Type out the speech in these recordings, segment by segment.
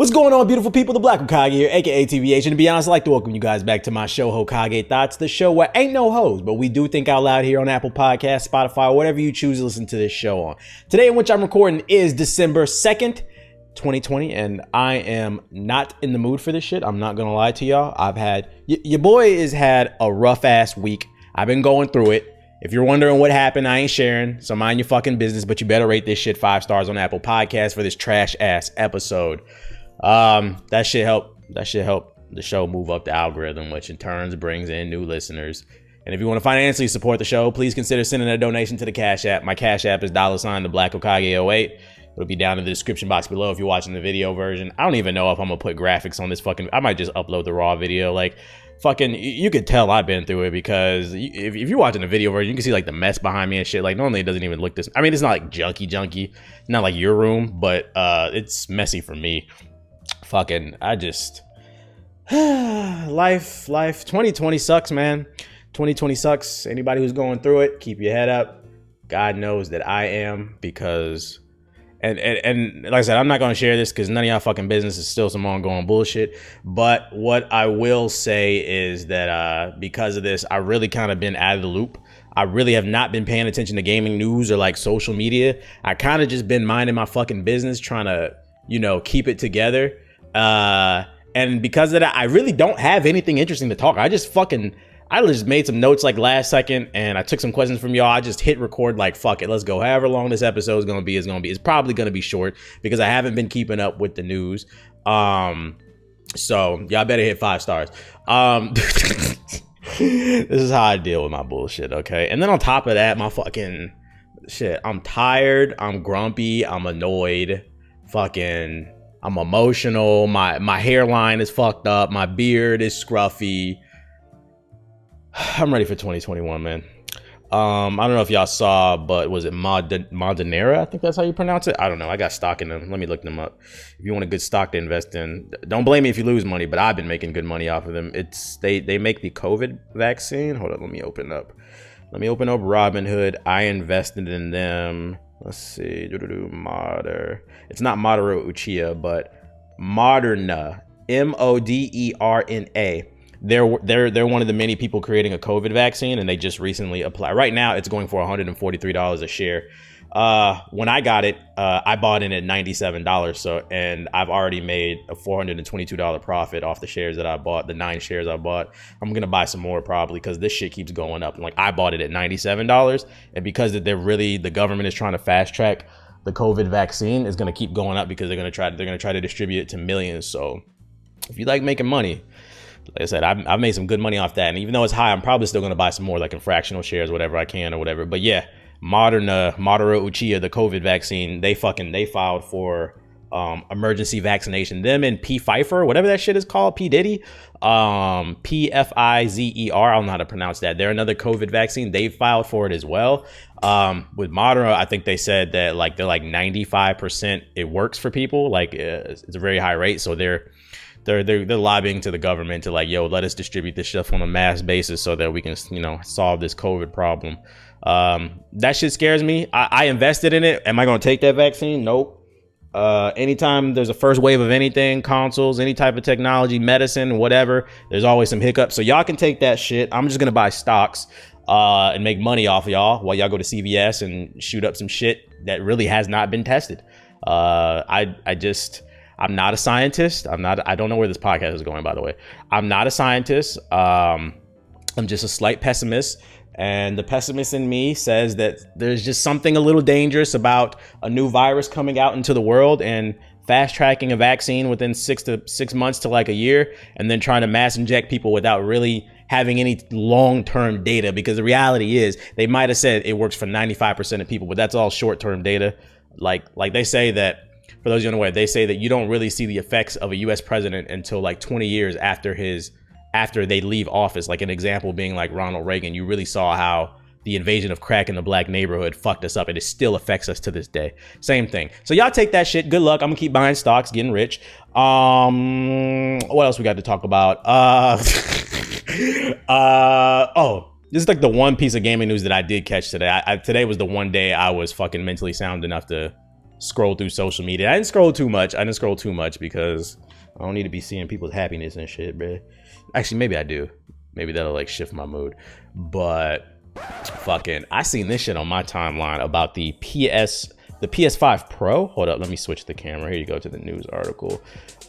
What's going on, beautiful people? The Black Hokage here, aka TVH, and to be honest, I'd like to welcome you guys back to my show, Hokage Thots, the show where ain't no hoes, but we do think out loud here on Apple Podcasts, Spotify, or whatever you choose to listen to this show on. Today in which I'm recording is December 2nd, 2020, and I am not in the mood for this shit. I'm not gonna lie to y'all. Your boy has had a rough ass week. I've been going through it. If you're wondering what happened, I ain't sharing, so mind your fucking business, but you better rate this shit 5 stars on Apple Podcasts for this trash ass episode. That shit help the show move up the algorithm, which in turn brings in new listeners. And if you want to financially support the show, please consider sending a donation to the Cash App. My Cash App is $the Black Hokage 08. It'll be down in the description box below if you're watching the video version. I don't even know if I'm gonna put graphics on this fucking. I might just upload the raw video. Like, fucking, you could tell I've been through it, because if you're watching the video version, you can see like the mess behind me and shit. Like, normally it doesn't even look this. I mean, it's not like junky, not like your room, but it's messy for me. Fucking, I just life 2020 sucks, man. 2020 sucks. Anybody who's going through it, keep your head up. God knows that I am, because and like I said, I'm not going to share this because none of y'all fucking business. Is still some ongoing bullshit. But what I will say is that because of this, I really kind of been out of the loop. I really have not been paying attention to gaming news or like social media. I kind of just been minding my fucking business, trying to, keep it together. And because of that, I really don't have anything interesting to talk. I just made some notes like last second, and I took some questions from y'all. I just hit record, like, fuck it, let's go. However long this episode is gonna be, it's probably gonna be short because I haven't been keeping up with the news. So y'all better hit 5 stars. This is how I deal with my bullshit, okay? And then on top of that, my fucking shit, I'm tired, I'm grumpy, I'm annoyed, I'm emotional, my hairline is fucked up, my beard is scruffy. I'm ready for 2021, man. I don't know if y'all saw, but was it Moderna? I think that's how you pronounce it. I don't know. I got stock in them. Let me look them up. If you want a good stock to invest in, don't blame me if you lose money, but I've been making good money off of them. They make the COVID vaccine. Hold on, let me open up Robinhood. I invested in them. Let's see. It's not Moderna Uchiha, but Moderna. Moderna. They're one of the many people creating a COVID vaccine, and they just recently applied. Right now, it's going for $143 a share. When I got it, I bought in at $97. And I've already made a $422 profit off the shares that I bought, the 9 shares I bought. I'm gonna buy some more probably, because this shit keeps going up. Like, I bought it at $97, and because the government is trying to fast track the COVID vaccine, is gonna keep going up because they're gonna try to distribute it to millions. So if you like making money, like I said, I've made some good money off that. And even though it's high, I'm probably still going to buy some more, like in fractional shares, whatever I can or whatever. But yeah, Moderna Uchiha, the COVID vaccine, they filed for emergency vaccination. Them and P. Pfeiffer, whatever that shit is called, P. Diddy, Pfizer, I don't know how to pronounce that. They're another COVID vaccine. They filed for it as well. With Moderna, I think they said that they're like 95% it works for people. Like, it's a very high rate. So they're lobbying to the government to let us distribute this stuff on a mass basis so that we can, solve this COVID problem. That shit scares me. I invested in it. Am I going to take that vaccine? Nope. Anytime there's a first wave of anything, consoles, any type of technology, medicine, whatever, there's always some hiccups. So y'all can take that shit. I'm just going to buy stocks, and make money off of y'all while y'all go to CVS and shoot up some shit that really has not been tested. I'm not a scientist. I don't know where this podcast is going, by the way. I'm not a scientist. I'm just a slight pessimist. And the pessimist in me says that there's just something a little dangerous about a new virus coming out into the world and fast tracking a vaccine within 6 months to like a year, and then trying to mass inject people without really having any long-term data. Because the reality is, they might have said it works for 95% of people, but that's all short-term data. Like they say that, for those of you unaware, they say that you don't really see the effects of a U.S. president until like 20 years after they leave office. Like, an example being like Ronald Reagan. You really saw how the invasion of crack in the black neighborhood fucked us up, and it still affects us to this day. Same thing. So y'all take that shit. Good luck. I'm gonna keep buying stocks, getting rich. What else we got to talk about? This is like the one piece of gaming news that I did catch today. Today was the one day I was fucking mentally sound enough to scroll through social media. I didn't scroll too much because I don't need to be seeing people's happiness and shit, bro. Actually, maybe I do. Maybe that'll like shift my mood. But fucking, I seen this shit on my timeline about the PS5 Pro. Hold up, let me switch the camera. Here you go to the news article.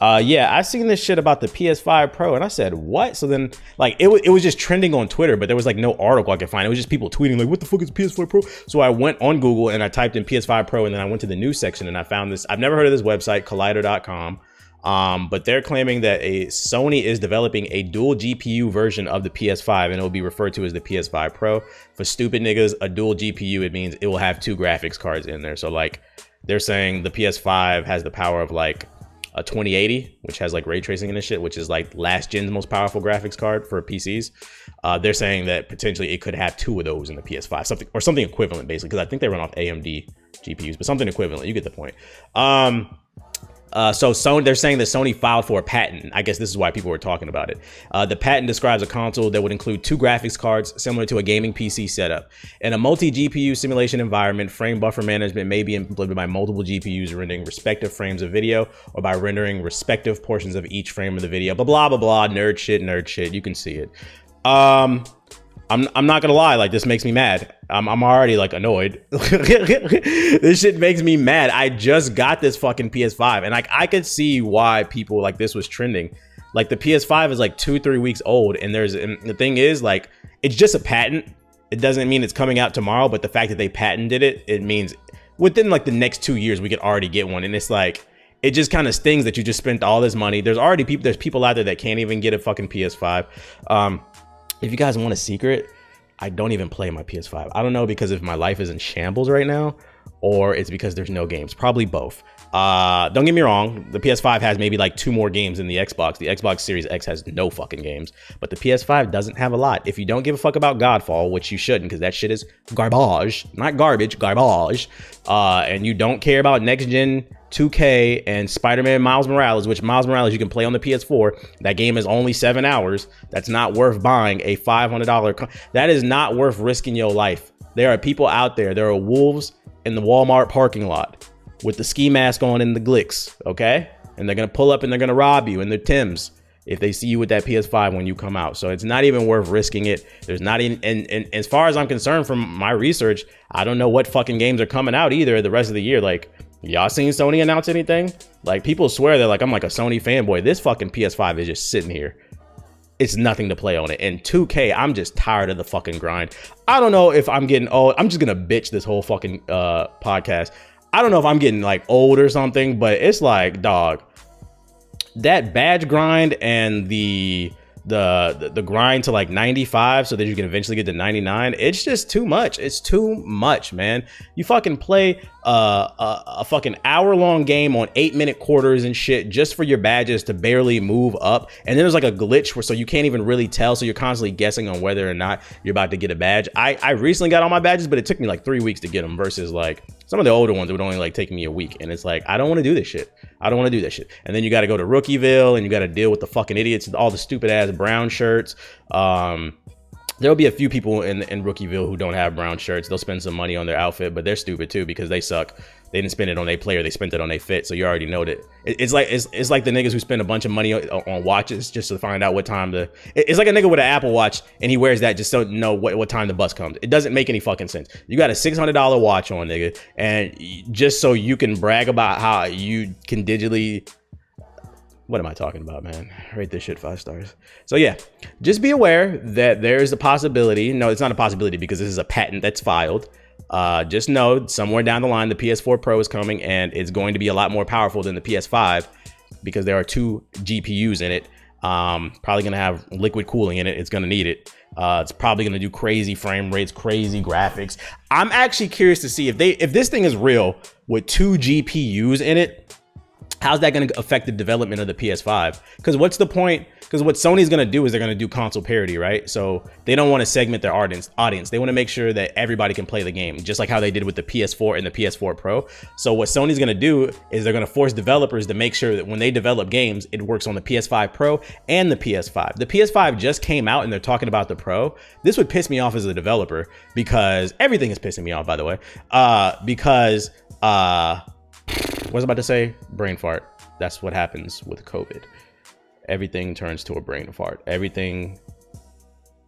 Yeah, I seen this shit about the PS5 Pro, and I said, what? So then, like, it was just trending on Twitter, but there was like no article I could find. It was just people tweeting like, what the fuck is PS4 Pro? So I went on Google and I typed in PS5 Pro, and then I went to the news section and I found this. I've never heard of this website, Collider.com. But they're claiming that Sony is developing a dual GPU version of the PS5, and it will be referred to as the PS5 Pro. For stupid niggas, a dual GPU, it means it will have 2 graphics cards in there. So like, they're saying the PS5 has the power of like a 2080, which has like ray tracing in this shit, which is like last gen's most powerful graphics card for PCs. They're saying that potentially it could have 2 of those in the PS5, something equivalent basically, because I think they run off AMD GPUs, but something equivalent. You get the point. So Sony, they're saying that Sony filed for a patent. I guess this is why people were talking about it. The patent describes a console that would include 2 graphics cards similar to a gaming PC setup. In a multi-GPU simulation environment, frame buffer management may be implemented by multiple GPUs rendering respective frames of video, or by rendering respective portions of each frame of the video. Blah, blah, blah, blah. Nerd shit. You can see it. I'm not gonna lie, like, this makes me mad. I'm already like annoyed. This shit makes me mad. I just got this fucking PS5, and like, I could see why people like this was trending. Like, the PS5 is like 2-3 weeks old, and the thing is, like, it's just a patent. It doesn't mean it's coming out tomorrow, but the fact that they patented it, it means within like the next 2 years we could already get one. And it's like, it just kind of stings that you just spent all this money. There's people out there that can't even get a fucking PS5. If you guys want a secret, I don't even play my PS5. I don't know, because if my life is in shambles right now, or it's because there's no games. Probably both. Don't get me wrong, the PS5 has maybe like 2 more games than the Xbox. The Xbox Series X has no fucking games, but the PS5 doesn't have a lot. If you don't give a fuck about Godfall, which you shouldn't, because that shit is garbage, not garbage, garbage, and you don't care about next gen 2K and Spider-Man Miles Morales, which Miles Morales you can play on the PS4. That game is only 7 hours. That's not worth buying a $500. That is not worth risking your life. There are people out there. There are wolves in the Walmart parking lot with the ski mask on and the glicks, okay? And they're gonna pull up and they're gonna rob you in their Timbs if they see you with that PS5 when you come out. So it's not even worth risking it. There's not even, and as far as I'm concerned, from my research, I don't know what fucking games are coming out either the rest of the year. Like, y'all seen Sony announce anything? Like, people swear they're like, I'm like a Sony fanboy. This fucking PS5 is just sitting here. It's nothing to play on it. And 2K, I'm just tired of the fucking grind. I don't know if I'm getting old. I'm just gonna bitch this whole fucking podcast. I don't know if I'm getting like old or something, but it's like, dog, that badge grind and the grind to like 95 so that you can eventually get to 99, it's just too much. It's too much, man. You fucking play a fucking hour-long game on 8-minute quarters and shit just for your badges to barely move up, and then there's like a glitch where so you can't even really tell, so you're constantly guessing on whether or not you're about to get a badge. I recently got all my badges, but it took me like 3 weeks to get them, versus like some of the older ones, it would only like take me a week. And it's like, I don't want to do this shit. I don't want to do that shit. And then you got to go to Rookieville and you got to deal with the fucking idiots, all the stupid ass brown shirts. There'll be a few people in Rookieville who don't have brown shirts. They'll spend some money on their outfit, but they're stupid too, because they suck. They didn't spend it on a player, they spent it on a fit. So you already know that. It's like the niggas who spend a bunch of money on watches just to find out what time it's like a nigga with an Apple Watch and he wears that just so to know what time the bus comes. It doesn't make any fucking sense. You got a $600 watch on, nigga, and just so you can brag about how you can digitally. What am I talking about, man? Rate this shit 5 stars. So yeah, just be aware that there is a possibility. No, it's not a possibility, because this is a patent that's filed. Just know somewhere down the line, the PS4 Pro is coming, and it's going to be a lot more powerful than the PS5 because there are 2 GPUs in it. Probably going to have liquid cooling in it. It's going to need it. It's probably going to do crazy frame rates, crazy graphics. I'm actually curious to see if this thing is real with 2 GPUs in it. How's that going to affect the development of the PS5? Because what's the point? Because what Sony's going to do is they're going to do console parity, right? So they don't want to segment their audience. They want to make sure that everybody can play the game, just like how they did with the PS4 and the PS4 Pro. So what Sony's going to do is they're going to force developers to make sure that when they develop games, it works on the PS5 Pro and the PS5. The PS5 just came out and they're talking about the Pro. This would piss me off as a developer, because everything is pissing me off, by the way, because What was I about to say? Brain fart. That's what happens with COVID. Everything turns to a brain fart. Everything,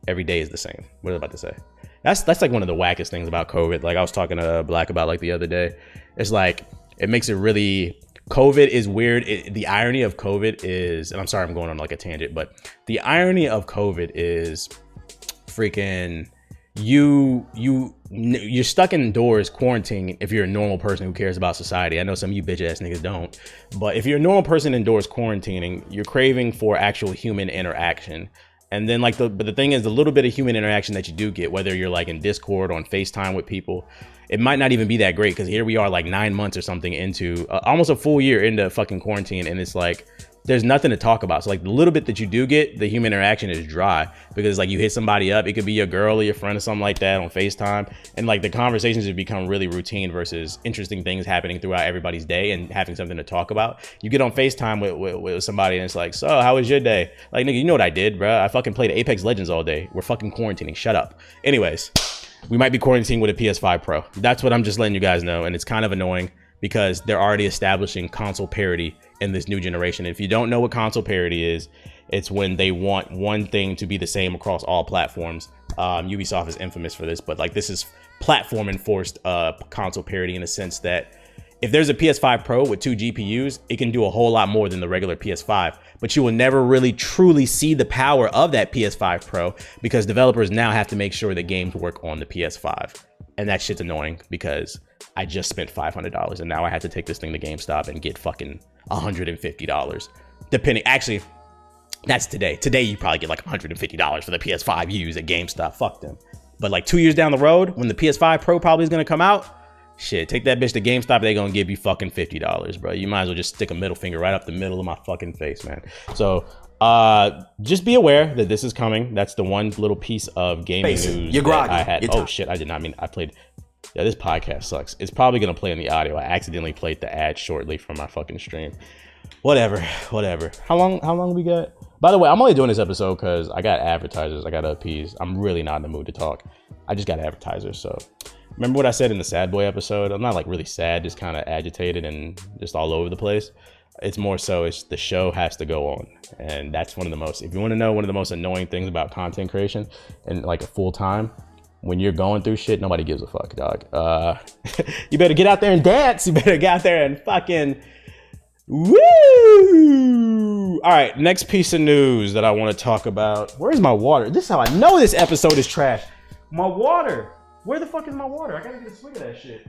every day is the same. What was I about to say? That's like one of the wackest things about COVID. Like I was talking to Black about like the other day. It's like, it makes it really, COVID is weird. The irony of COVID is, and I'm sorry I'm going on like a tangent, but the irony of COVID is freaking, you're stuck indoors quarantining if you're a normal person who cares about society. I know some of you bitch ass niggas don't, but if you're a normal person indoors quarantining, you're craving for actual human interaction. And then like but the thing is, the little bit of human interaction that you do get, whether you're like in Discord or on FaceTime with people, it might not even be that great, because here we are like 9 months or something into almost a full year into fucking quarantine, and it's like there's nothing to talk about. So like the little bit that you do get, the human interaction is dry, because like you hit somebody up, it could be your girl or your friend or something like that on FaceTime, and like the conversations have become really routine versus interesting things happening throughout everybody's day and having something to talk about. You get on FaceTime with somebody and it's like, so how was your day? Like, nigga, you know what I did, bro? I fucking played Apex Legends all day. We're fucking quarantining. Shut up. Anyways, we might be quarantining with a PS5 Pro. That's what I'm just letting you guys know, and it's kind of annoying because they're already establishing console parity in this new generation. If you don't know what console parity is, it's when they want one thing to be the same across all platforms. Ubisoft is infamous for this, but like this is platform enforced console parity, in a sense that if there's a PS5 Pro with 2 GPUs, it can do a whole lot more than the regular PS5, but you will never really truly see the power of that PS5 Pro, because developers now have to make sure that games work on the PS5. And that shit's annoying, because I just spent $500 and now I had to take this thing to GameStop and get fucking $150. Depending, actually, that's today. Today you probably get like $150 for the PS5 used at GameStop. Fuck them. But like 2 years down the road, when the PS5 Pro probably is gonna come out, shit, take that bitch to GameStop, they gonna give you fucking $50, bro. You might as well just stick a middle finger right up the middle of my fucking face, man. So just be aware that this is coming. That's the one little piece of gaming news that I had. Oh shit, I did not mean, I played. Yeah, this podcast sucks. It's probably gonna play in the audio. I accidentally played the ad shortly from my fucking stream. Whatever. How long we got? By the way, I'm only doing this episode because I got advertisers I gotta appease. I'm really not in the mood to talk. I just got advertisers. So remember what I said in the sad boy episode? I'm not like really sad, just kind of agitated and just all over the place. It's more so it's the show has to go on, and that's one of the most, if you want to know one of the most annoying things about content creation and like a full time, when you're going through shit, nobody gives a fuck, dog. You better get out there and dance. You better get out there and fucking woo. All right, next piece of news that I want to talk about. Where's my water? This is how I know this episode is trash. My water. Where the fuck is my water? I gotta get a swig of that shit.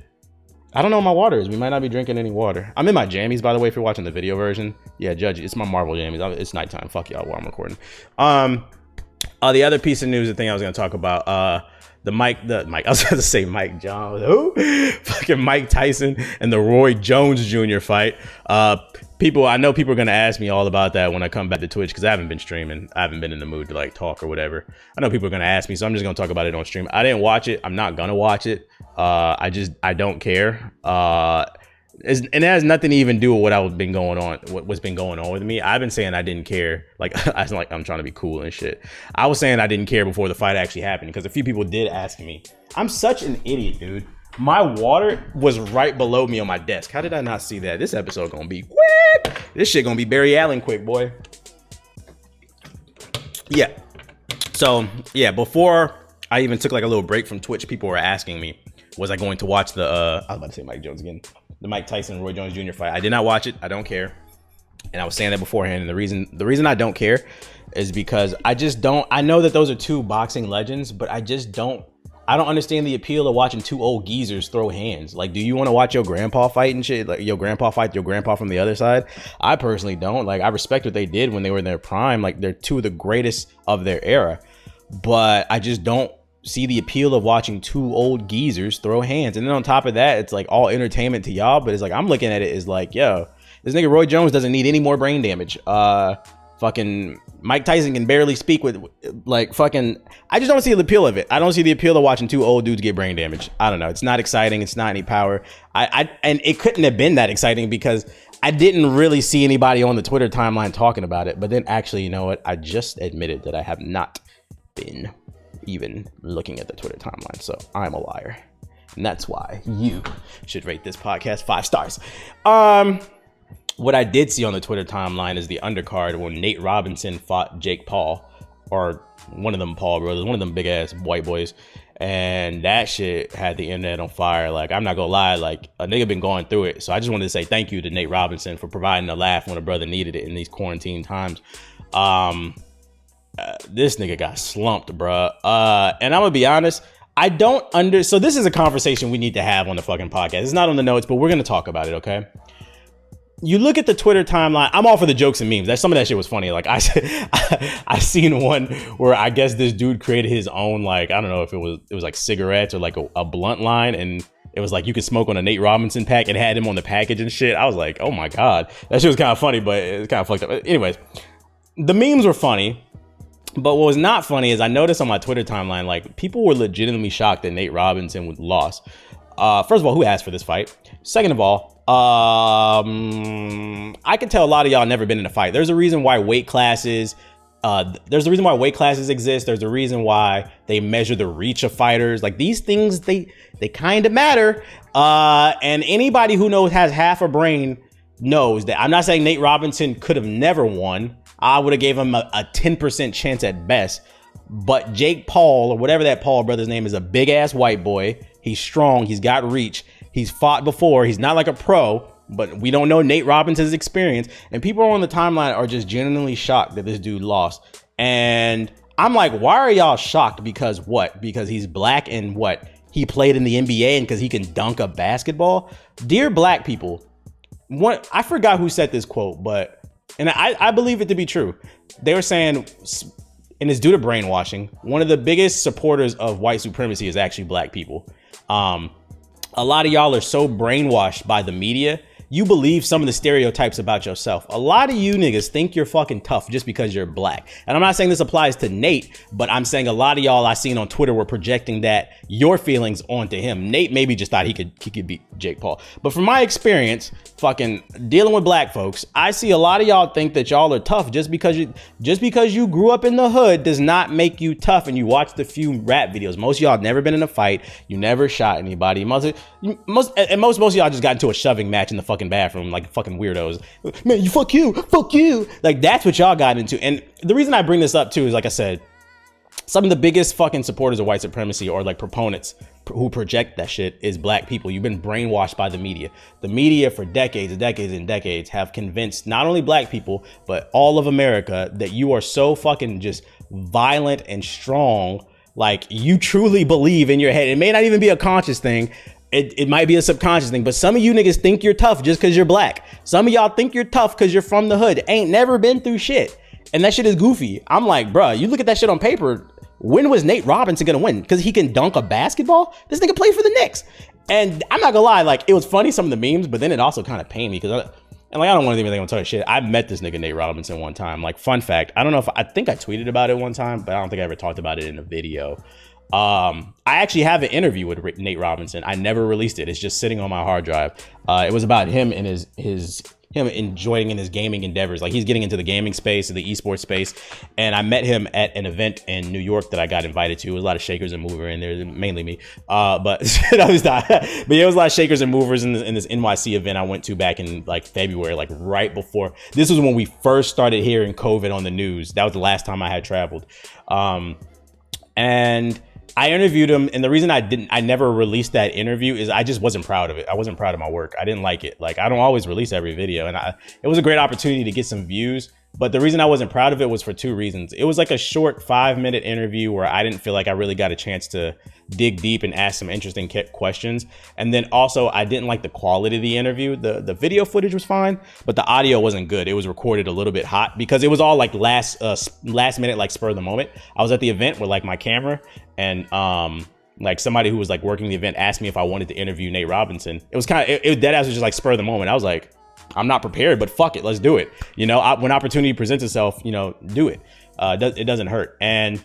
I don't know what my water is. We might not be drinking any water. I'm in my jammies, by the way, if you're watching the video version. Yeah, judge. It's my Marvel jammies. It's nighttime. Fuck y'all while I'm recording. The other piece of news, the thing I was gonna talk about, the Mike, I was going to say Mike John, who? Fucking Mike Tyson and the Roy Jones Jr. fight. I know people are going to ask me all about that when I come back to Twitch, because I haven't been streaming. I haven't been in the mood to like talk or whatever. I know people are going to ask me, so I'm just going to talk about it on stream. I didn't watch it. I'm not going to watch it. I don't care. And it has nothing to even do with what's been going on with me. I've been saying I didn't care. Like, I'm trying to be cool and shit. I was saying I didn't care before the fight actually happened, because a few people did ask me. I'm such an idiot, dude. My water was right below me on my desk. How did I not see that? This episode gonna be quick. This shit gonna be Barry Allen quick, boy. Yeah. So yeah, before I even took like a little break from Twitch, people were asking me, was I going to watch the I was about to say Mike Jones again, the Mike Tyson Roy Jones Jr. fight. I did not watch it. I don't care. And I was saying that beforehand. And the reason I don't care is because I know that those are two boxing legends, but I don't understand the appeal of watching two old geezers throw hands. Like, do you want to watch your grandpa fight and shit? Like your grandpa fight your grandpa from the other side? I personally don't. Like, I respect what they did when they were in their prime. Like, they're two of the greatest of their era, but I just don't see the appeal of watching two old geezers throw hands. And then on top of that, it's like all entertainment to y'all, but it's like, I'm looking at it as like, yo, this nigga Roy Jones doesn't need any more brain damage. Fucking Mike Tyson can barely speak with like fucking, I just don't see the appeal of it. I don't see the appeal of watching two old dudes get brain damage. I don't know. It's not exciting. It's not any power. And it couldn't have been that exciting because I didn't really see anybody on the Twitter timeline talking about it. But then actually, you know what? I just admitted that I have not been even looking at the Twitter timeline. So I'm a liar. And that's why you should rate this podcast 5 stars. What I did see on the Twitter timeline is the undercard when Nate Robinson fought Jake Paul, or one of them Paul brothers, one of them big ass white boys. And that shit had the internet on fire. Like, I'm not gonna lie, like, a nigga been going through it. So I just wanted to say thank you to Nate Robinson for providing a laugh when a brother needed it in these quarantine times. This nigga got slumped, bruh. And I'm gonna be honest, so this is a conversation we need to have on the fucking podcast. It's not on the notes, but we're gonna talk about it, okay? You look at the Twitter timeline. I'm all for the jokes and memes. Some of that shit was funny. Like, I seen one where I guess this dude created his own, like, I don't know if it was like cigarettes or like a blunt line, and it was like you could smoke on a Nate Robinson pack. It had him on the package and shit. I was like, oh my god, that shit was kind of funny, but it's kind of fucked up. Anyways, the memes were funny, but what was not funny is I noticed on my Twitter timeline, like, people were legitimately shocked that Nate Robinson would lost. First of all, who asked for this fight? Second of all, I can tell a lot of y'all never been in a fight. There's a reason why weight classes exist. There's a reason why they measure the reach of fighters. Like, these things, they kind of matter. And anybody who has half a brain knows that. I'm not saying Nate Robinson could have never won. I would have gave him a 10% chance at best. But Jake Paul, or whatever that Paul brother's name is, a big ass white boy. He's strong. He's got reach. He's fought before. He's not like a pro, but we don't know Nate Robinson's experience. And people on the timeline are just genuinely shocked that this dude lost. And I'm like, why are y'all shocked? Because what? Because he's black and what? He played in the NBA and because he can dunk a basketball? Dear black people, I forgot who said this quote, and I believe it to be true. They were saying, and it's due to brainwashing, one of the biggest supporters of white supremacy is actually black people. A lot of y'all are so brainwashed by the media, you believe some of the stereotypes about yourself. A lot of you niggas think you're fucking tough just because you're black. And I'm not saying this applies to Nate, but I'm saying a lot of y'all I seen on Twitter were projecting that your feelings onto him. Nate maybe just thought he could beat Jake Paul. But from my experience, fucking dealing with black folks, I see a lot of y'all think that y'all are tough just because you grew up in the hood does not make you tough. And you watched a few rap videos. Most of y'all have never been in a fight. You never shot anybody. Most of y'all just got into a shoving match in the fucking bathroom like fucking weirdos. Man, you fuck you. Like, that's what y'all got into. And the reason I bring this up too is, like I said, some of the biggest fucking supporters of white supremacy, or like proponents who project that shit, is black people. You've been brainwashed by the media. The media for decades and decades and decades have convinced not only black people, but all of America that you are so fucking just violent and strong. Like, you truly believe in your head. It may not even be a conscious thing. It might be a subconscious thing, but some of you niggas think you're tough just because you're black. Some of y'all think you're tough because you're from the hood. Ain't never been through shit. And that shit is goofy. I'm like, bruh, you look at that shit on paper. When was Nate Robinson gonna win? Because he can dunk a basketball? This nigga played for the Knicks. And I'm not gonna lie, like, it was funny, some of the memes, but then it also kind of pained me because I don't want to even think I'm talking shit. I met this nigga Nate Robinson one time. Like, fun fact, I think I tweeted about it one time, but I don't think I ever talked about it in a video. I actually have an interview with Nate Robinson. I never released it. It's just sitting on my hard drive. It was about him and him enjoying in his gaming endeavors. Like, he's getting into the gaming space, the esports space. And I met him at an event in New York that I got invited to. It was a lot of shakers and movers in there, mainly me. But no, it's not. But yeah, it was a lot of shakers and movers in this NYC event I went to back in like February, like right before. This was when we first started hearing COVID on the news. That was the last time I had traveled. And I interviewed him, and the reason I never released that interview is I just wasn't proud of it. I wasn't proud of my work. I didn't like it. Like, I don't always release every video, and it was a great opportunity to get some views. But the reason I wasn't proud of it was for two reasons. It was like a short 5-minute interview where I didn't feel like I really got a chance to dig deep and ask some interesting questions. And then also, I didn't like the quality of the interview. The video footage was fine, but the audio wasn't good. It was recorded a little bit hot because it was all like last minute, like spur of the moment. I was at the event with like my camera, and like somebody who was like working the event asked me if I wanted to interview Nate Robinson. It was dead ass was just like spur of the moment. I was like, I'm not prepared, but fuck it, let's do it. You know, when opportunity presents itself, you know, do it. It doesn't hurt. And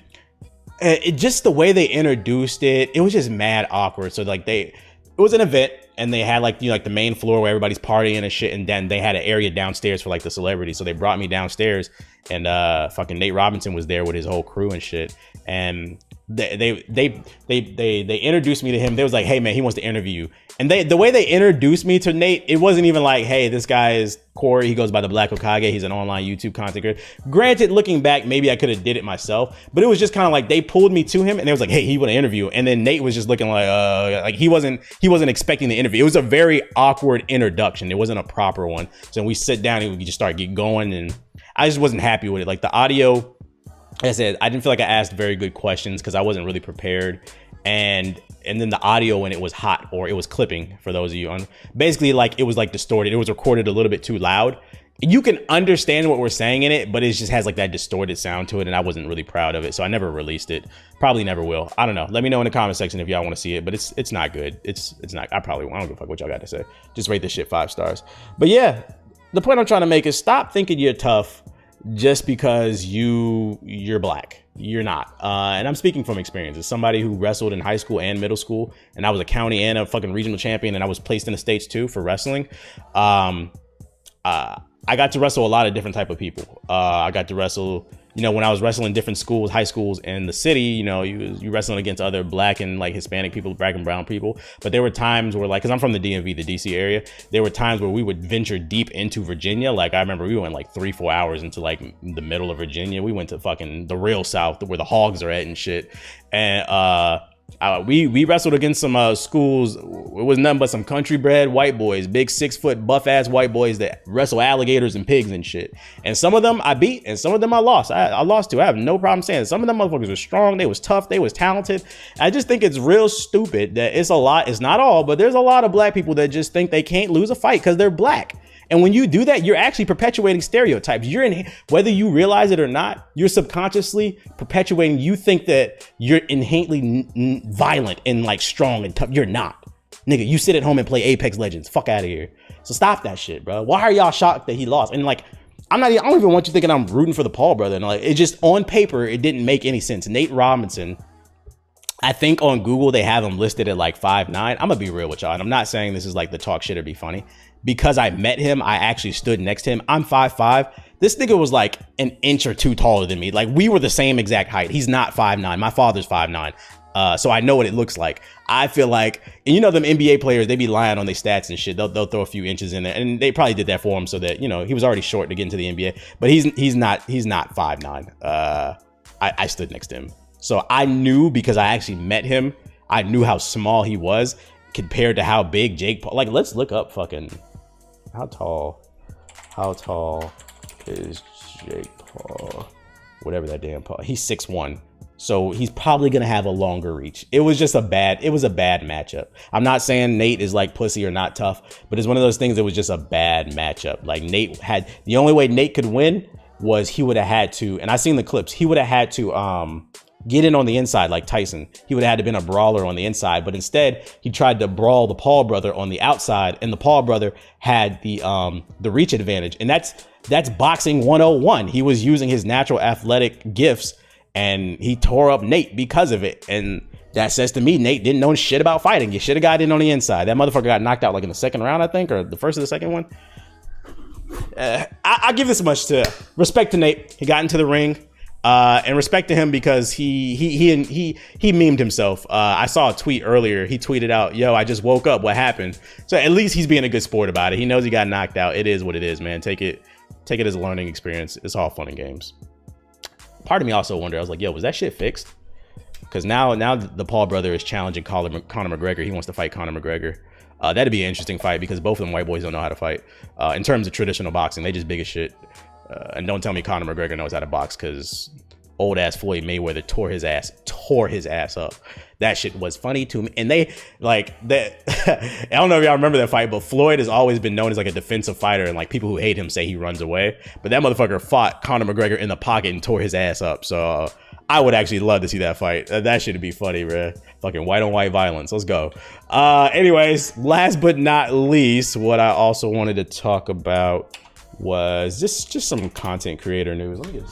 it just the way they introduced it, it was just mad awkward. So like it was an event, and they had like, you know, like the main floor where everybody's partying and shit, and then they had an area downstairs for like the celebrities. So they brought me downstairs, and fucking Nate Robinson was there with his whole crew and shit. And they introduced me to him. They was like, hey man, he wants to interview you. And the way they introduced me to Nate, it wasn't even like, hey, this guy is Corey. He goes by the Black Hokage. He's an online YouTube content creator. Granted, looking back, maybe I could have did it myself, but it was just kind of like they pulled me to him and they was like, hey, he want to interview. And then Nate was just looking like he wasn't expecting the interview. It was a very awkward introduction. It wasn't a proper one. So we sit down and we just start getting going, and I just wasn't happy with it. Like the audio, like I said, I didn't feel like I asked very good questions because I wasn't really prepared. And then the audio when it was hot, or it was clipping, for those of you on, basically like it was like distorted. It was recorded a little bit too loud. You can understand what we're saying in it, but it just has like that distorted sound to it, and I wasn't really proud of it, so I never released it. Probably never will. I don't know. Let me know in the comment section if y'all want to see it, but it's not good. It's not. I don't give a fuck what y'all got to say. Just rate this shit 5 stars. But yeah, the point I'm trying to make is stop thinking you're tough just because you're black. You're not. And I'm speaking from experience. As somebody who wrestled in high school and middle school, and I was a county and a fucking regional champion, and I was placed in the States too for wrestling. I got to wrestle a lot of different type of people. I got to wrestle, when I was wrestling different schools, high schools in the city, you wrestling against other black and like Hispanic people, black and brown people. But there were times where, like, cause I'm from the DMV, the DC area, there were times where we would venture deep into Virginia. Like I remember we went like 3-4 hours into like the middle of Virginia. We went to fucking the real South where the hogs are at and shit. And, we wrestled against some schools. It was nothing but some country bred white boys, big 6-foot buff ass white boys that wrestle alligators and pigs and shit. And some of them I beat, and some of them I lost. I lost to. I have no problem saying it. Some of them motherfuckers were strong. They was tough. They was talented. I just think it's real stupid that it's a lot. It's not all, but there's a lot of black people that just think they can't lose a fight because they're black. And when you do that, you're actually perpetuating stereotypes. Whether you realize it or not, you're subconsciously perpetuating. You think that you're inherently violent and like strong and tough. You're not. Nigga, you sit at home and play Apex Legends. Fuck out of here. So stop that shit, bro. Why are y'all shocked that he lost? And like, I don't even want you thinking I'm rooting for the Paul brother. And like, it just, on paper, it didn't make any sense. Nate Robinson, I think on Google, they have him listed at like 5'9". I'm gonna be real with y'all. And I'm not saying this is like the talk shit or be funny. Because I met him, I actually stood next to him. I'm 5'5". This nigga was like an inch or two taller than me. Like we were the same exact height. He's not 5'9". My father's 5'9". So I know what it looks like. I feel like, and them NBA players, they be lying on their stats and shit. They'll throw a few inches in there, and they probably did that for him so that, he was already short to get into the NBA. But he's not 5'9". I stood next to him. So I knew, because I actually met him, I knew how small he was compared to how big Jake Paul. Like, let's look up fucking how tall is Jake Paul? Whatever that damn Paul. He's 6'1". So he's probably going to have a longer reach. It was a bad matchup. I'm not saying Nate is like pussy or not tough, but it's one of those things that was just a bad matchup. Like the only way Nate could win was he would have had to, and I seen the clips, he would have had to get in on the inside like Tyson. He would have had to been a brawler on the inside, but instead he tried to brawl the Paul brother on the outside, and the Paul brother had the reach advantage. And that's boxing 101. He was using his natural athletic gifts, and he tore up Nate because of it. And that says to me, Nate didn't know shit about fighting. You should have got in on the inside. That motherfucker got knocked out like in the second round, I think, or the first or the second one. I give this much to respect to Nate. He got into the ring. And respect to him because he memed himself. I saw a tweet earlier. He tweeted out, "Yo, I just woke up. What happened?" So at least he's being a good sport about it. He knows he got knocked out. It is what it is, man. Take it as a learning experience. It's all fun and games. Part of me also wondered, I was like, "Yo, was that shit fixed?" Because now the Paul brother is challenging Conor McGregor. He wants to fight Conor McGregor. That'd be an interesting fight because both of them white boys don't know how to fight. In terms of traditional boxing, they just big as shit. And don't tell me Conor McGregor knows how to box, because old ass Floyd Mayweather tore his ass up. That shit was funny to me. And they like that. I don't know if y'all remember that fight, but Floyd has always been known as like a defensive fighter, and like people who hate him say he runs away. But that motherfucker fought Conor McGregor in the pocket and tore his ass up. So I would actually love to see that fight. That should be funny, bro. Fucking white on white violence. Let's go. Anyways, last but not least, what I also wanted to talk about was just some content creator news. Let me get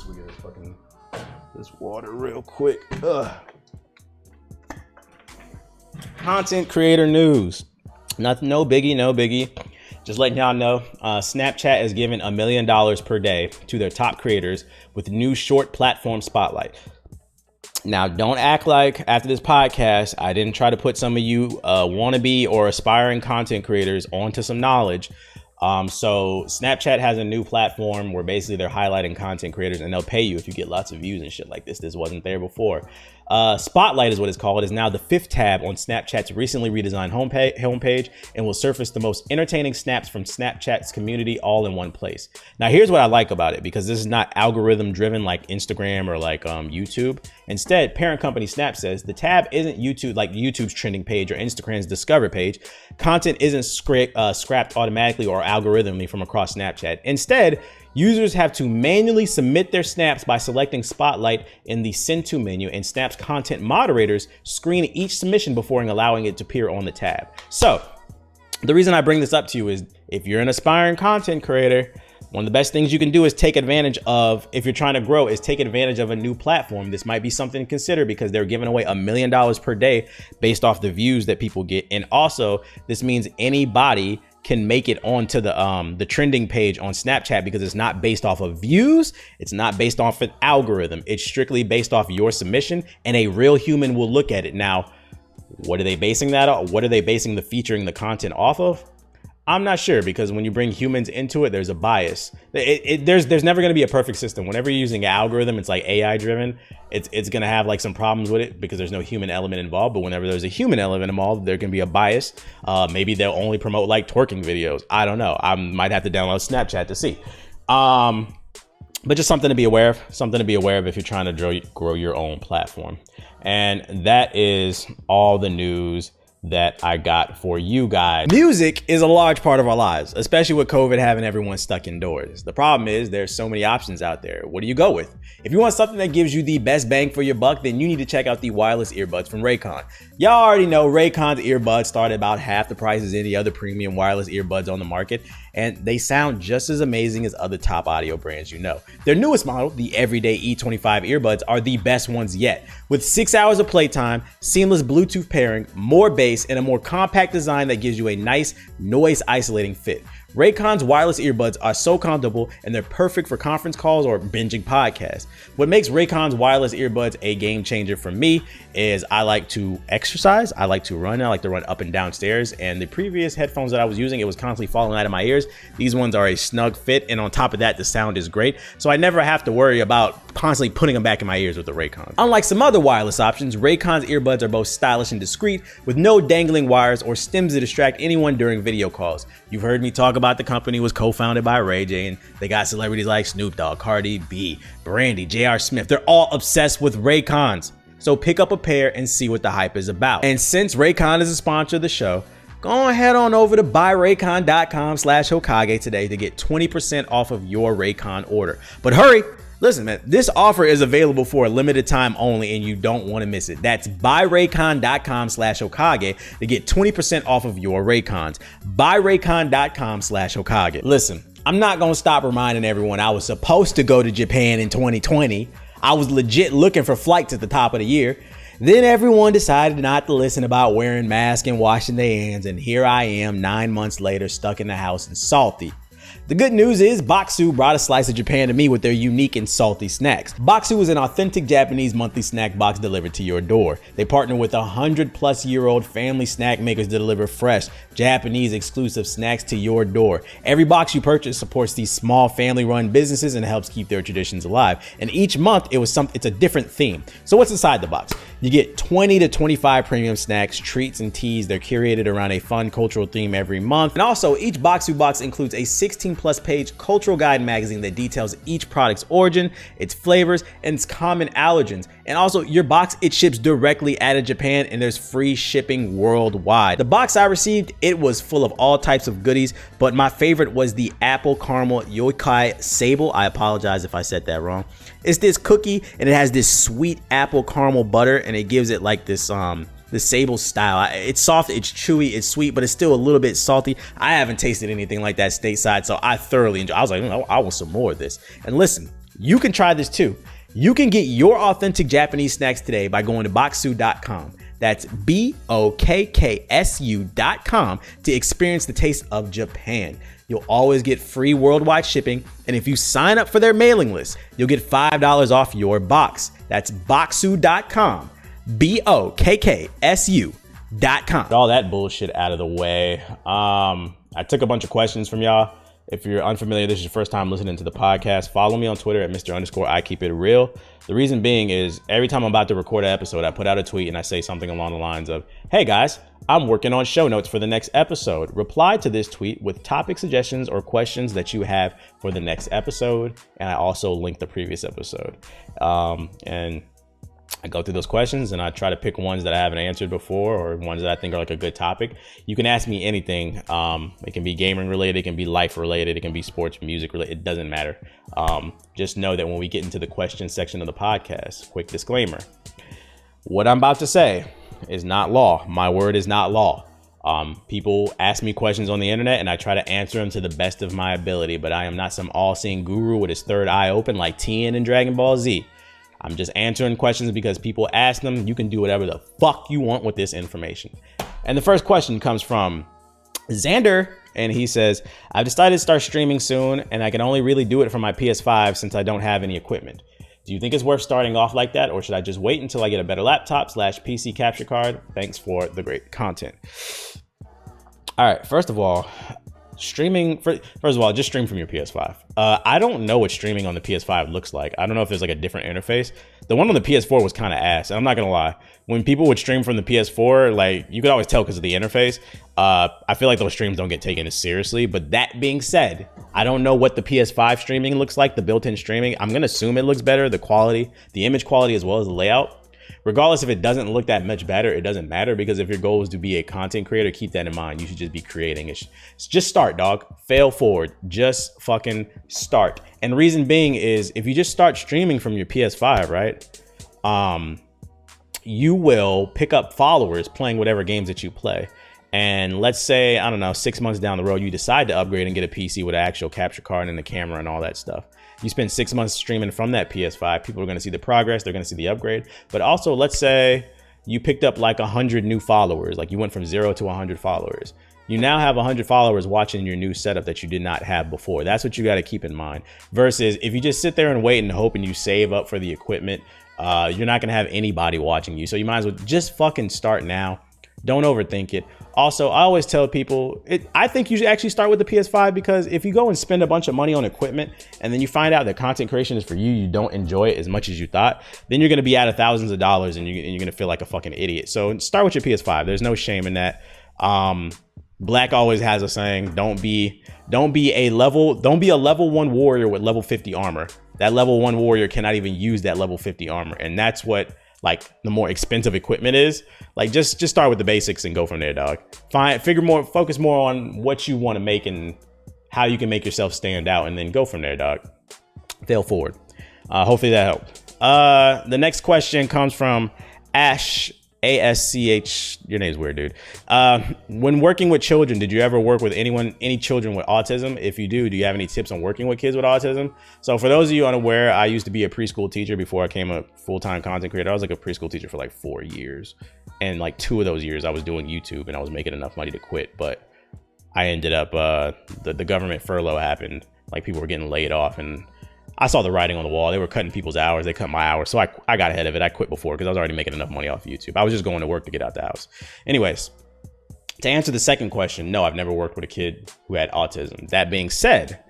this water real quick. Content creator news. No biggie. Just letting y'all know, Snapchat is giving $1 million per day to their top creators with new short platform spotlight. Now, don't act like after this podcast, I didn't try to put some of you wannabe or aspiring content creators onto some knowledge. So Snapchat has a new platform where basically they're highlighting content creators and they'll pay you if you get lots of views and shit like this. This wasn't there before. Spotlight is what it's called. It is now the 5th tab on Snapchat's recently redesigned homepage and will surface the most entertaining snaps from Snapchat's community all in one place. Now, here's what I like about it, because this is not algorithm driven like Instagram or like YouTube. Instead, parent company Snap says the tab isn't YouTube like YouTube's trending page or Instagram's discover page. Content isn't scrapped automatically or algorithmically from across Snapchat. Instead, users have to manually submit their snaps by selecting Spotlight in the Send To menu, and Snap's content moderators screen each submission before allowing it to appear on the tab. So the reason I bring this up to you is if you're an aspiring content creator, one of the best things you can do is take advantage of, if you're trying to grow, is take advantage of a new platform. This might be something to consider because they're giving away $1 million per day based off the views that people get. And also, this means anybody can make it onto the trending page on Snapchat because it's not based off of views. It's not based off an algorithm. It's strictly based off your submission, and a real human will look at it. Now, what are they basing that on? What are they basing the featuring the content off of? I'm not sure, because when you bring humans into it, there's a bias. There's never going to be a perfect system. Whenever you're using an algorithm, it's like AI driven. It's going to have like some problems with it because there's no human element involved. But whenever there's a human element involved, there can be a bias. Maybe they'll only promote like twerking videos. I don't know. I might have to download Snapchat to see. But just something to be aware of. Something to be aware of if you're trying to grow your own platform. And that is all the news that I got for you guys. Music is a large part of our lives, especially with COVID having everyone stuck indoors. The problem is there's so many options out there. What do you go with? If you want something that gives you the best bang for your buck, then you need to check out the wireless earbuds from Raycon. Y'all already know Raycon's earbuds start at about half the price as any other premium wireless earbuds on the market, and they sound just as amazing as other top audio brands you know. Their newest model, the Everyday E25 earbuds, are the best ones yet. With 6 hours of playtime, seamless Bluetooth pairing, more bass, and a more compact design that gives you a nice noise isolating fit. Raycon's wireless earbuds are so comfortable, and they're perfect for conference calls or binging podcasts. What makes Raycon's wireless earbuds a game changer for me is I like to exercise, I like to run up and down stairs, and the previous headphones that I was using, it was constantly falling out of my ears. These ones are a snug fit, and on top of that, the sound is great, so I never have to worry about constantly putting them back in my ears with the Raycons. Unlike some other wireless options, Raycon's earbuds are both stylish and discreet, with no dangling wires or stems to distract anyone during video calls. You've heard me talk about the company was co-founded by Ray J, and they got celebrities like Snoop Dogg, Cardi B, Brandy, J.R. Smith. They're all obsessed with Raycons. So pick up a pair and see what the hype is about. And since Raycon is a sponsor of the show, go ahead on over to buyraycon.com/Hokage today to get 20% off of your Raycon order. But hurry! Listen, man, this offer is available for a limited time only, and you don't want to miss it. That's buyraycon.com/Hokage to get 20% off of your Raycons. Buyraycon.com/Hokage. Listen, I'm not going to stop reminding everyone I was supposed to go to Japan in 2020. I was legit looking for flights at the top of the year. Then everyone decided not to listen about wearing masks and washing their hands, and here I am 9 months later stuck in the house and salty. The good news is Boksu brought a slice of Japan to me with their unique and salty snacks. Boksu is an authentic Japanese monthly snack box delivered to your door. They partner with 100-plus-year-old family snack makers to deliver fresh, Japanese exclusive snacks to your door. Every box you purchase supports these small family-run businesses and helps keep their traditions alive. And each month it's a different theme. So what's inside the box? You get 20 to 25 premium snacks, treats, and teas. They're curated around a fun cultural theme every month. And also, each Boksu box includes a 16-plus page cultural guide magazine that details each product's origin, its flavors, and its common allergens. And also, your box, it ships directly out of Japan, and there's free shipping worldwide. The box I received, it was full of all types of goodies, but my favorite was the apple caramel yokai sable. I apologize if I said that wrong. It's this cookie, and it has this sweet apple caramel butter, and it gives it like this the sable style. It's soft, it's chewy, it's sweet, but it's still a little bit salty. I haven't tasted anything like that stateside, so I thoroughly enjoy. I was like, I want some more of this. And listen, you can try this too. You can get your authentic Japanese snacks today by going to boksu.com. That's BOKKSU.com to experience the taste of Japan. You'll always get free worldwide shipping. And if you sign up for their mailing list, you'll get $5 off your box. That's Boksu.com. Boksu.com. All that bullshit out of the way. I took a bunch of questions from y'all. If you're unfamiliar, this is your first time listening to the podcast, follow me on Twitter at Mr_I keep it real. The reason being is every time I'm about to record an episode, I put out a tweet and I say something along the lines of, hey guys, I'm working on show notes for the next episode. Reply to this tweet with topic suggestions or questions that you have for the next episode. And I also link the previous episode. And I go through those questions and I try to pick ones that I haven't answered before or ones that I think are like a good topic. You can ask me anything. It can be gaming related, it can be life related, it can be sports, music related. It doesn't matter. Just know that when we get into the question section of the podcast, quick disclaimer, what I'm about to say is not law. My word is not law. People ask me questions on the internet and I try to answer them to the best of my ability, but I am not some all-seeing guru with his third eye open like Tien in Dragon Ball Z. I'm just answering questions because people ask them. You can do whatever the fuck you want with this information. And the first question comes from Xander, and he says, I've decided to start streaming soon, and I can only really do it from my PS5 since I don't have any equipment. Do you think it's worth starting off like that, or should I just wait until I get a better laptop / PC capture card? Thanks for the great content. All right, first of all, just stream from your PS5. I don't know what streaming on the PS5 looks like. I don't know if there's like a different interface. The one on the PS4 was kind of ass. And I'm not gonna lie. When people would stream from the PS4, like you could always tell because of the interface. I feel like those streams don't get taken as seriously. But that being said, I don't know what the PS5 streaming looks like, the built-in streaming. I'm gonna assume it looks better, the quality, the image quality, as well as the layout. Regardless if it doesn't look that much better, it doesn't matter, because if your goal is to be a content creator, keep that in mind. You should just be creating it. Just start, dog. Fail forward. Just fucking start. And the reason being is if you just start streaming from your PS5, right? You will pick up followers playing whatever games that you play. And let's say, I don't know, 6 months down the road, you decide to upgrade and get a PC with an actual capture card and the camera and all that stuff. You spend 6 months streaming from that PS5. People are going to see the progress. They're going to see the upgrade. But also, let's say you picked up like 100 new followers. Like you went from 0 to 100 followers. You now have 100 followers watching your new setup that you did not have before. That's what you got to keep in mind. Versus if you just sit there and wait and hope and you save up for the equipment, you're not going to have anybody watching you. So you might as well just fucking start now. Don't overthink it. Also, I always tell people, I think you should actually start with the PS5, because if you go and spend a bunch of money on equipment and then you find out that content creation is for you, you don't enjoy it as much as you thought, then you're going to be out of thousands of dollars and you're going to feel like a fucking idiot. So start with your PS5. There's no shame in that. Black always has a saying, don't be a level 1 warrior with level 50 armor. That level 1 warrior cannot even use that level 50 armor. And that's what like the more expensive equipment is. Like just start with the basics and go from there, dog. Focus more on what you want to make and how you can make yourself stand out, and then go from there, dog. Fail forward. Hopefully that helped. The next question comes from Ash, ASCH. Your name's weird, dude. When working with children, did you ever work with any children with autism? If you do you have any tips on working with kids with autism? So for those of you unaware, I used to be a preschool teacher before I became a full-time content creator. I was like a preschool teacher for like 4 years. And like 2 of those years I was doing YouTube and I was making enough money to quit. But I ended up, the government furlough happened. Like people were getting laid off and I saw the writing on the wall. They were cutting people's hours. They cut my hours. So I got ahead of it. I quit before because I was already making enough money off YouTube. I was just going to work to get out the house. Anyways, to answer the second question, no, I've never worked with a kid who had autism. That being said,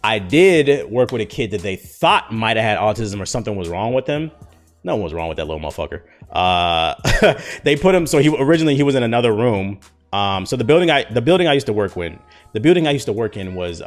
I did work with a kid that they thought might have had autism or something was wrong with him. No one was wrong with that little motherfucker. They put him, so he was in another room. So the building I used to work in was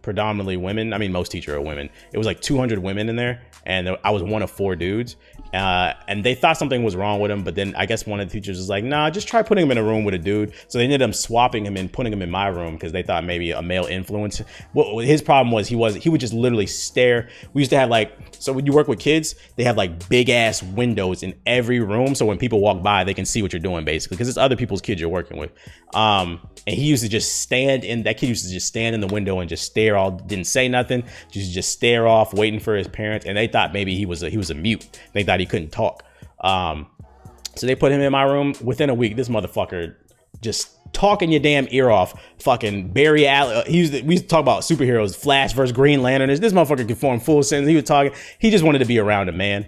predominantly women. I mean, most teachers are women. It was like 200 women in there, and I was one of 4 dudes. And they thought something was wrong with him, but then I guess one of the teachers was like, nah, just try putting him in a room with a dude. So they ended up swapping him and putting him in my room because they thought maybe a male influence. Well, his problem was he would just literally stare. We used to have so when you work with kids, they have like big ass windows in every room. So when people walk by, they can see what you're doing basically, because it's other people's kids you're working with. And he used to just stand in the window and just stare, didn't say nothing, just stare off, waiting for his parents. And they thought maybe he was a mute. They thought he couldn't talk. So they put him in my room. Within a week, this motherfucker just talking your damn ear off. Fucking Barry Allen. We used to talk about superheroes, Flash versus Green Lantern. This motherfucker could form full sentence. He was talking. He just wanted to be around a man.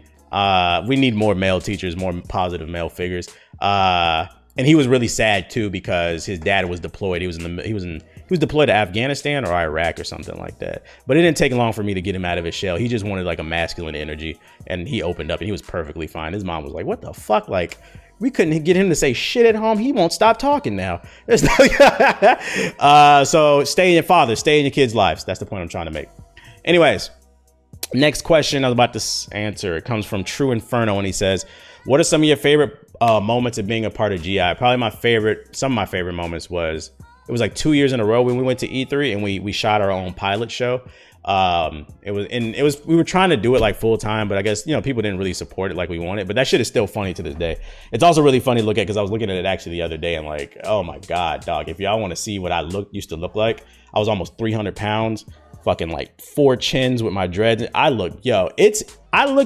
We need more male teachers, more positive male figures. And he was really sad too because his dad was deployed. He was deployed to Afghanistan or Iraq or something like that. But it didn't take long for me to get him out of his shell. He just wanted like a masculine energy, and he opened up and he was perfectly fine. His mom was like, "What the fuck?" Like, we couldn't get him to say shit at home. He won't stop talking now. So stay in your father, stay in your kids' lives. That's the point I'm trying to make. Anyways, next question I was about to answer. It comes from True Inferno, and he says, "What are some of your favorite moments of being a part of GI?" Probably some of my favorite moments was, it was like 2 years in a row when we went to E3 and we shot our own pilot show. We were trying to do it like full time, but I guess, people didn't really support it like we wanted, but that shit is still funny to this day. It's also really funny to look at because I was looking at it actually the other day and like, oh my God, dog, if y'all want to see what I used to look like, I was almost 300 pounds, fucking like 4 chins with my dreads. I look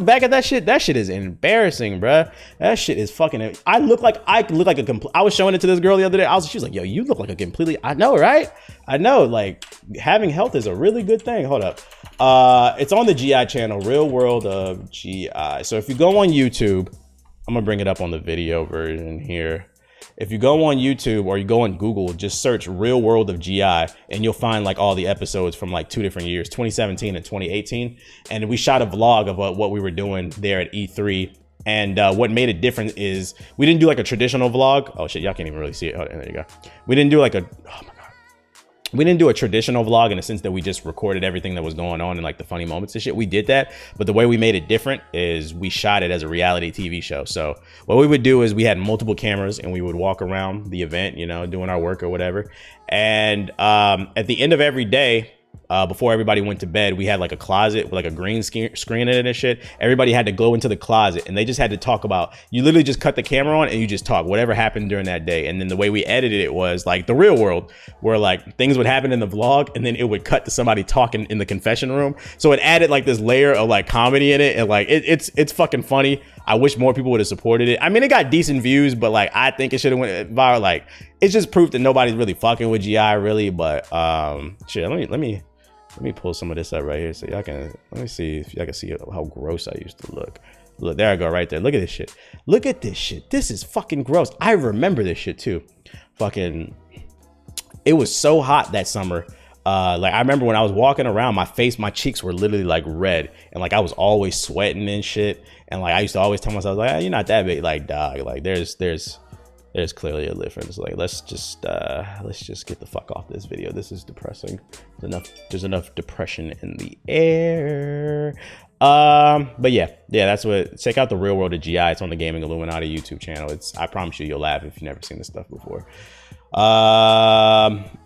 back at that shit. That shit is embarrassing, bruh. That shit is fucking. I look like a complete. I was showing it to this girl the other day. She was like, "Yo, you look like a completely." I know, right? I know. Like, having health is a really good thing. Hold up. It's on the GI channel, Real World of GI. So if you go on YouTube, I'm gonna bring it up on the video version here. If you go on YouTube or you go on Google, just search Real World of GI and you'll find like all the episodes from like 2 different years, 2017 and 2018. And we shot a vlog of what we were doing there at E3. And what made it different is we didn't do like a traditional vlog. Oh shit, y'all can't even really see it. Oh, there you go. We didn't do like we didn't do a traditional vlog in the sense that we just recorded everything that was going on and like the funny moments and shit. We did that, but the way we made it different is we shot it as a reality TV show. So what we would do is we had multiple cameras and we would walk around the event, doing our work or whatever. And at the end of every day, before everybody went to bed, we had like a closet with like a green screen in it and shit. Everybody had to go into the closet and they just had to talk about, you literally just cut the camera on and you just talk whatever happened during that day. And then the way we edited it was like the real world, where like things would happen in the vlog and then it would cut to somebody talking in the confession room. So it added like this layer of like comedy in it, and like it's fucking funny. I wish more people would have supported it. I mean, it got decent views, but like I think it should have went viral. Like, it's just proof that nobody's really fucking with GI really. But shit, let me pull some of this up right here so y'all can, let me see if y'all can see how gross I used to look. Look, there I go right there. Look at this shit. Look at this shit. This is fucking gross. I remember this shit too. Fucking, it was so hot that summer. Like I remember when I was walking around, my cheeks were literally like red, and like I was always sweating and shit. And like I used to always tell myself like, you're not that big, like dog. Like there's clearly a difference. Like let's just get the fuck off this video. This is depressing. There's enough depression in the air. But yeah, that's what. Check out the Real World of GI. It's on the Gaming Illuminati YouTube channel. I promise you'll laugh if you've never seen this stuff before.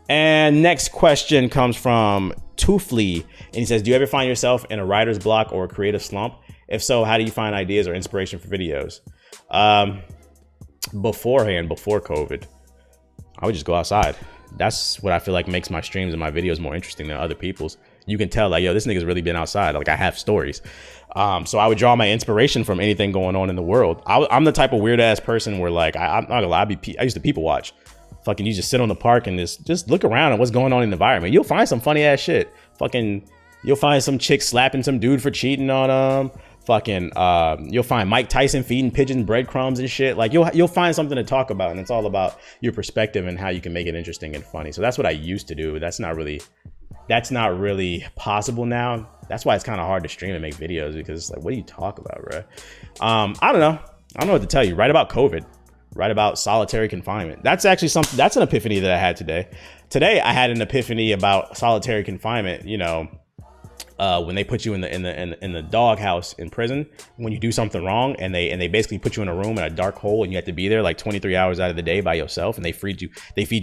And next question comes from Toofly, and he says, do you ever find yourself in a writer's block or a creative slump? If so, how do you find ideas or inspiration for videos? Before COVID, I would just go outside. That's what I feel like makes my streams and my videos more interesting than other people's. You can tell like, yo, this nigga's really been outside. Like I have stories. So I would draw my inspiration from anything going on in the world. I'm the type of weird ass person where like, I'm not gonna lie, I used to people watch. Fucking, you just sit on the park and just look around at what's going on in the environment. You'll find some funny ass shit. Fucking, you'll find some chick slapping some dude for cheating on them. Fucking, you'll find Mike Tyson feeding pigeons breadcrumbs and shit. Like you'll find something to talk about, and it's all about your perspective and how you can make it interesting and funny. So that's what I used to do. That's not really possible now. That's why it's kind of hard to stream and make videos, because it's like, what do you talk about, bro? I don't know what to tell you. Write about COVID. Write about solitary confinement. That's actually something. That's an epiphany that I had today. Today I had an epiphany about solitary confinement. When they put you in the doghouse in prison, when you do something wrong, and they basically put you in a room in a dark hole, and you have to be there like 23 hours out of the day by yourself, and they feed you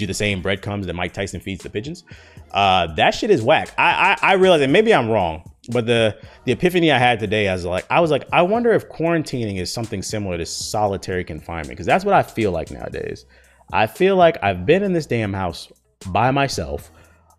the same breadcrumbs that Mike Tyson feeds the pigeons. That shit is whack. I realize that maybe I'm wrong, but the epiphany I had today, I was like, I wonder if quarantining is something similar to solitary confinement, because that's what I feel like nowadays. I feel like I've been in this damn house by myself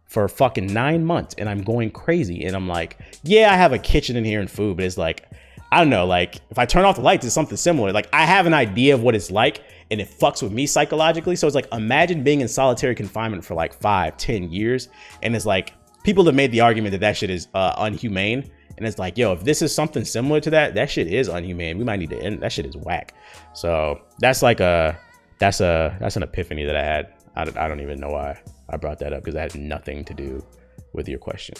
for fucking 9 months, and I'm going crazy. And I'm like, yeah, I have a kitchen in here and food, but it's like, I don't know, like if I turn off the lights, it's something similar. Like I have an idea of what it's like and it fucks with me psychologically. So it's like, imagine being in solitary confinement for like 5-10 years. And it's like, people have made the argument that that shit is unhumane. And it's like, yo, if this is something similar to that, that shit is unhumane. We might need to end. That shit is whack. So that's like that's an epiphany that I had. I don't even know why I brought that up, because that had nothing to do with your question.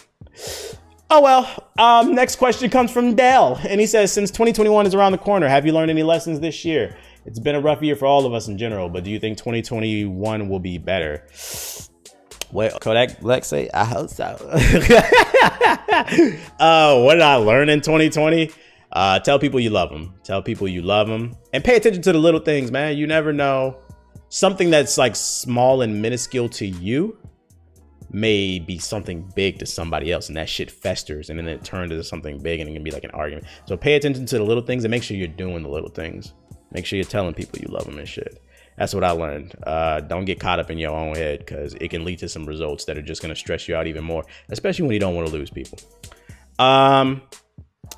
Oh, well, next question comes from Dell. And he says, since 2021 is around the corner, have you learned any lessons this year? It's been a rough year for all of us in general, but do you think 2021 will be better? Well, Kodak Black say, I hope so. What did I learn in 2020? Tell people you love them. Tell people you love them. And pay attention to the little things, man. You never know. Something that's like small and minuscule to you may be something big to somebody else, and that shit festers, and then it turns into something big, and it can be like an argument. So pay attention to the little things and make sure you're doing the little things. Make sure you're telling people you love them and shit. That's what I learned. Don't get caught up in your own head, because it can lead to some results that are just going to stress you out even more, especially when you don't want to lose people.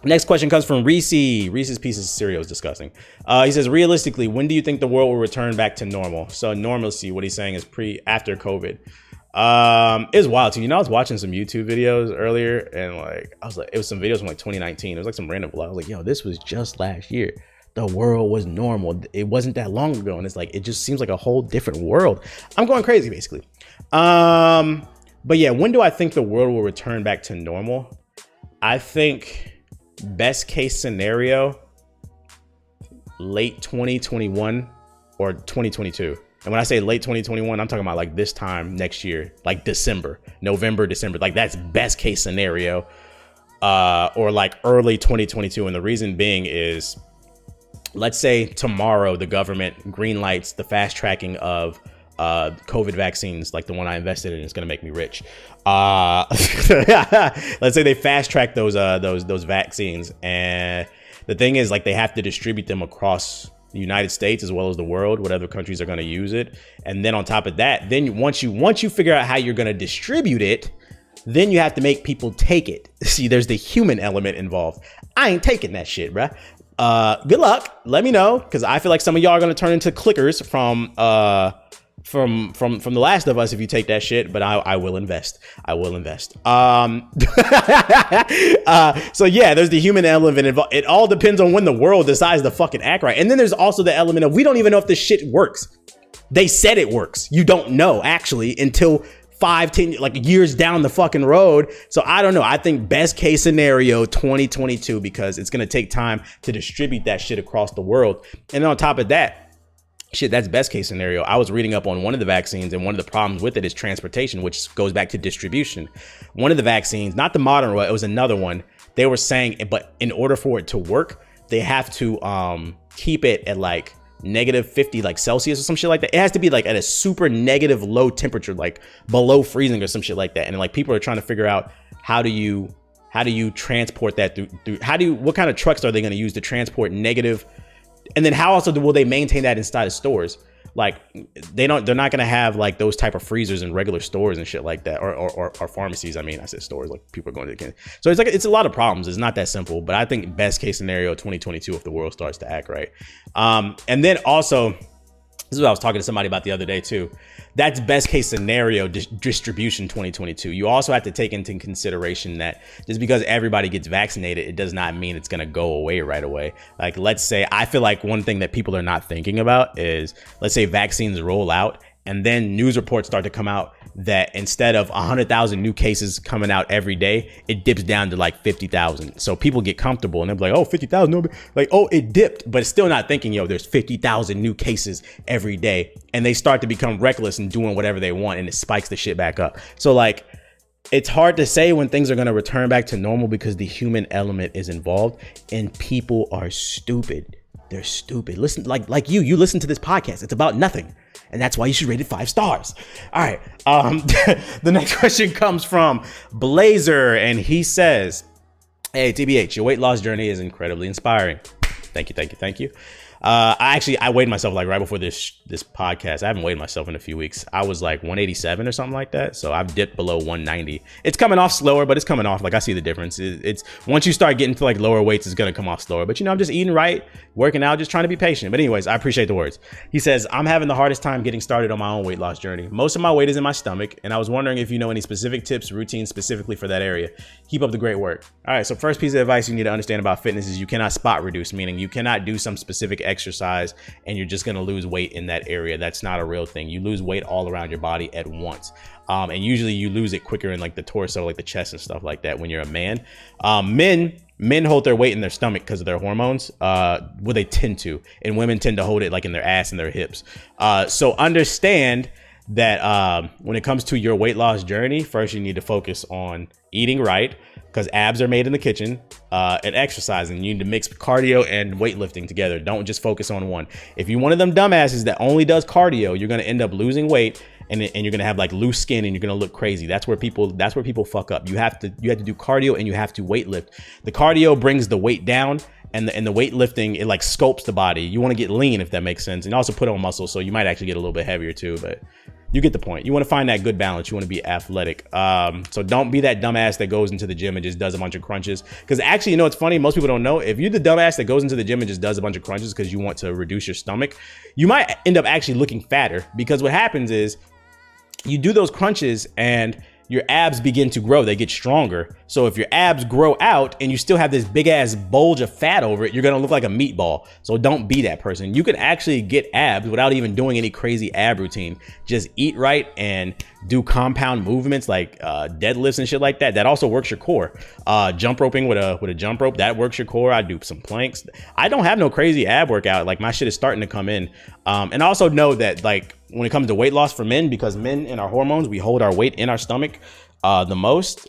Next question comes from Reese. Reese's Pieces of cereal is disgusting. He says, realistically, when do you think the world will return back to normal? So normalcy, what he's saying is after COVID. It was wild too. You know, I was watching some YouTube videos earlier, and like I was like, it was some videos from like 2019. It was like some random vlog. I was like, yo, this was just last year. The world was normal. It wasn't that long ago, and it's like, it just seems like a whole different world. I'm going crazy basically. But yeah, when do I think the world will return back to normal? I think best case scenario, late 2021 or 2022. And when I say late 2021, I'm talking about like this time next year, like November, December. Like that's best case scenario, or like early 2022. And the reason being is, let's say tomorrow the government green lights the fast tracking of COVID vaccines, like the one I invested in is going to make me rich. Let's say they fast track those vaccines, and the thing is, like, they have to distribute them across the United States as well as the world, whatever countries are going to use it. And then on top of that, then once you figure out how you're going to distribute it, then you have to make people take it. See, there's the human element involved. I ain't taking that shit, bruh. Good luck. Let me know, because I feel like some of y'all are going to turn into clickers from The Last of Us if you take that shit, but I will invest. I will invest. So yeah, there's the human element involved. It all depends on when the world decides to fucking act right. And then there's also the element of, we don't even know if this shit works. They said it works. You don't know actually until 5-10 like years down the fucking road. So I don't know. I think best case scenario 2022, because it's going to take time to distribute that shit across the world. And on top of that, shit, that's best case scenario. I was reading up on one of the vaccines, and one of the problems with it is transportation, which goes back to distribution. One of the vaccines, not the Moderna one, it was another one. They were saying, but in order for it to work, they have to keep it at like -50 like Celsius or some shit like that. It has to be like at a super negative low temperature, like below freezing or some shit like that. And like people are trying to figure out how do you transport that through what kind of trucks are they going to use to transport negative. And then how also will they maintain that inside of stores? Like they're not going to have like those type of freezers in regular stores and shit like that, or pharmacies. I mean, I said stores, like people are going to the, so it's like, it's a lot of problems. It's not that simple, but I think best case scenario 2022 if the world starts to act right. And then also, this is what I was talking to somebody about the other day too. That's best case scenario distribution 2022. You also have to take into consideration that just because everybody gets vaccinated, it does not mean it's going to go away right away. Like, let's say, I feel like one thing that people are not thinking about is, let's say vaccines roll out and then news reports start to come out that instead of 100,000 new cases coming out every day, it dips down to like 50,000. So people get comfortable and they're like, oh, 50,000, no, like, oh, it dipped, but it's still not thinking, yo, there's 50,000 new cases every day. And they start to become reckless and doing whatever they want, and it spikes the shit back up. So like, it's hard to say when things are going to return back to normal, because the human element is involved, and people are stupid. They're stupid. Listen, like you listen to this podcast. It's about nothing. And that's why you should rate it 5 stars. All right. The next question comes from Blazer, and he says, hey, TBH, your weight loss journey is incredibly inspiring. Thank you. I weighed myself like right before this podcast. I haven't weighed myself in a few weeks. I was like 187 or something like that. So I've dipped below 190. It's coming off slower, but it's coming off. Like I see the difference. It's once you start getting to like lower weights, it's gonna come off slower. But I'm just eating right, working out, just trying to be patient. But anyways, I appreciate the words. He says, I'm having the hardest time getting started on my own weight loss journey. Most of my weight is in my stomach, and I was wondering if you know any specific tips, routines specifically for that area. Keep up the great work. All right. So first piece of advice you need to understand about fitness is you cannot spot reduce, meaning you cannot do some specific exercise and you're just going to lose weight in that area. That's not a real thing. You lose weight all around your body at once. And usually you lose it quicker in like the torso, like the chest and stuff like that when you're a man. Men hold their weight in their stomach because of their hormones. Well, they tend to, and women tend to hold it like in their ass and their hips. So understand that when it comes to your weight loss journey, first you need to focus on eating right, because abs are made in the kitchen, and exercising. You need to mix cardio and weightlifting together. Don't just focus on one. If you're one of them dumbasses that only does cardio, you're going to end up losing weight and you're going to have like loose skin and you're going to look crazy. That's where people fuck up. You have to do cardio and you have to weightlift. The cardio brings the weight down, and the weightlifting, it like sculpts the body. You want to get lean, if that makes sense, and also put on muscle. So you might actually get a little bit heavier too, but you get the point. You want to find that good balance. You want to be athletic. So don't be that dumbass that goes into the gym and just does a bunch of crunches. Because actually, it's funny. Most people don't know. If you're the dumbass that goes into the gym and just does a bunch of crunches because you want to reduce your stomach, you might end up actually looking fatter. Because what happens is you do those crunches and your abs begin to grow. They get stronger. So if your abs grow out and you still have this big ass bulge of fat over it, you're going to look like a meatball. So don't be that person. You can actually get abs without even doing any crazy ab routine. Just eat right and do compound movements like deadlifts and shit like that. That also works your core. Jump roping with a jump rope, that works your core. I do some planks. I don't have no crazy ab workout. Like my shit is starting to come in. And also know that like when it comes to weight loss for men, because men and our hormones, we hold our weight in our stomach the most.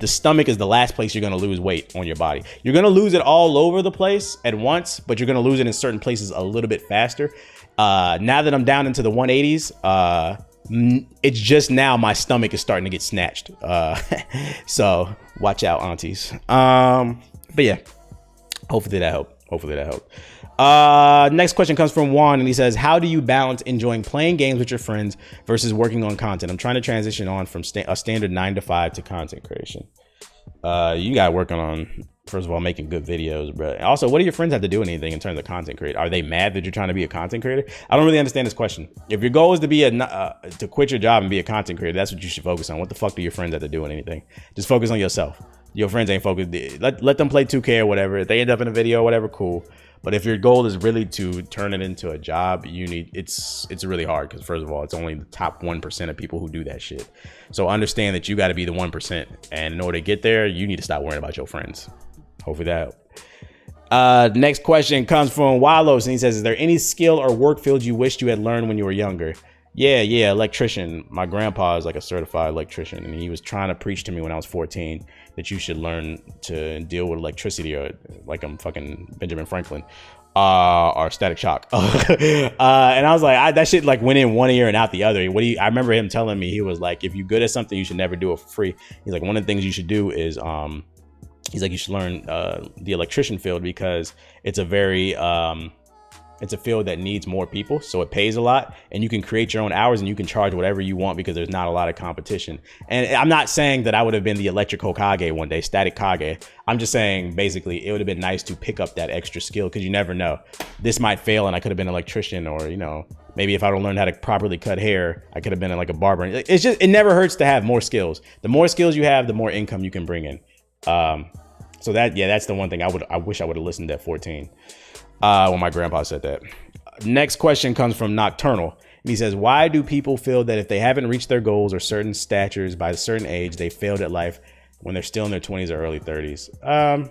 The stomach is the last place you're going to lose weight on your body. You're going to lose it all over the place at once, but you're going to lose it in certain places a little bit faster. Now that I'm down into the 180s, it's just now my stomach is starting to get snatched. So watch out, aunties. But yeah, hopefully that helped. Next question comes from Juan, and he says, how do you balance enjoying playing games with your friends versus working on content? I'm trying to transition on from a standard 9 to 5 to content creation. You got working on, first of all, making good videos, bro. Also, what do your friends have to do anything in terms of content creator? Are they mad that you're trying to be a content creator? I don't really understand this question. If your goal is to be to quit your job and be a content creator, that's what you should focus on. What the fuck do your friends have to do anything? Just focus on yourself. Your friends ain't focused. Let them play 2K or whatever. If they end up in a video or whatever, cool. But if your goal is really to turn it into a job, it's really hard, because first of all, it's only the top 1% of people who do that shit. So understand that you got to be the 1%, and in order to get there, you need to stop worrying about your friends. Hopefully that helped. Next question comes from Walos, and he says, is there any skill or work field you wished you had learned when you were younger? Yeah, electrician. My grandpa is like a certified electrician, and he was trying to preach to me when I was 14 that you should learn to deal with electricity, or like I'm fucking Benjamin Franklin, or static shock. And I was like, that shit like went in one ear and out the other. I remember him telling me, he was like, if you're good at something, you should never do it for free. He's like, one of the things you should do is, he's like, you should learn the electrician field, because it's a very it's a field that needs more people, so it pays a lot, and you can create your own hours and you can charge whatever you want because there's not a lot of competition. And I'm not saying that I would have been the electric Hokage one day, static Kage. I'm just saying basically it would have been nice to pick up that extra skill, because you never know. This might fail and I could have been an electrician, or maybe if I would have learned how to properly cut hair, I could have been like a barber. It's just, it never hurts to have more skills. The more skills you have, the more income you can bring in. So that's the one thing I wish I would have listened at 14. When my grandpa said that. Next question comes from Nocturnal, and he says, why do people feel that if they haven't reached their goals or certain statures by a certain age, they failed at life when they're still in their 20s or early 30s?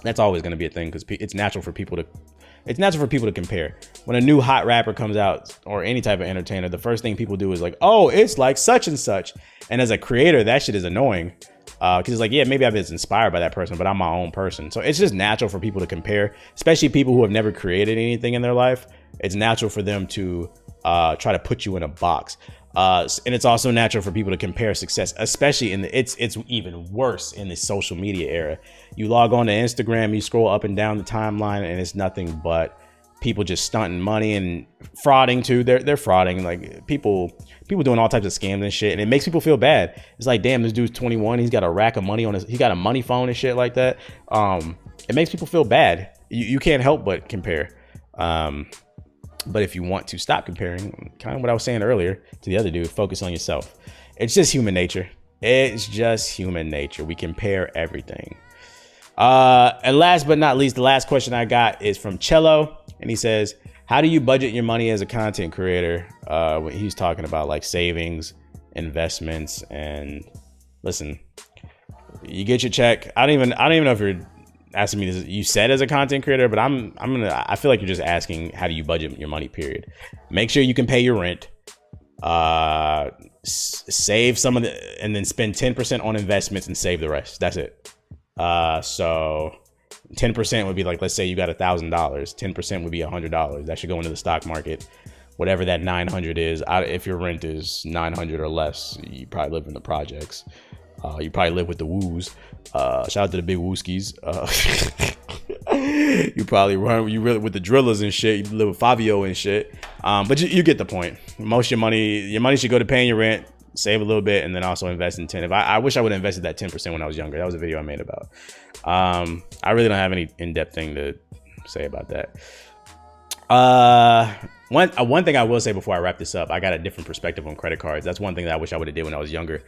That's always going to be a thing, because it's natural for people to compare. When a new hot rapper comes out, or any type of entertainer, the first thing people do is like, oh, it's like such and such. And as a creator, that shit is annoying. Because it's like, yeah, maybe I've been inspired by that person, but I'm my own person. So it's just natural for people to compare, especially people who have never created anything in their life. It's natural for them to try to put you in a box. And it's also natural for people to compare success, especially it's even worse in the social media era. You log on to Instagram, you scroll up and down the timeline, and it's nothing but people just stunting money and frauding too. They're frauding, like people doing all types of scams and shit, and it makes people feel bad. It's like, damn, this dude's 21, he's got a rack of money he got a money phone and shit like that. It makes people feel bad. You can't help but compare. But if you want to stop comparing, kind of what I was saying earlier to the other dude, focus on yourself. It's just human nature. It's just human nature. We compare everything. And last but not least, the last question I got is from Cello, and he says, how do you budget your money as a content creator? When he's talking about like savings, investments, and listen, you get your check. I don't even know if you're asking me this, you said as a content creator, but I feel like you're just asking, how do you budget your money, period. Make sure you can pay your rent, save some of the, and then spend 10% on investments and save the rest. That's it. So 10% would be like, let's say you got $1,000, 10% would be $100. That should go into the stock market. Whatever that 900 is, if your rent is 900 or less, you probably live in the projects. You probably live with the woos. Shout out to the big wooskies. You probably really with the drillers and shit. You live with Fabio and shit. But you get the point. Most of your money should go to paying your rent, save a little bit, and then also invest in 10. I wish I would have invested that 10% when I was younger. That was a video I made about. I really don't have any in-depth thing to say about that. One thing I will say before I wrap this up, I got a different perspective on credit cards. That's one thing that I wish I would have did when I was younger.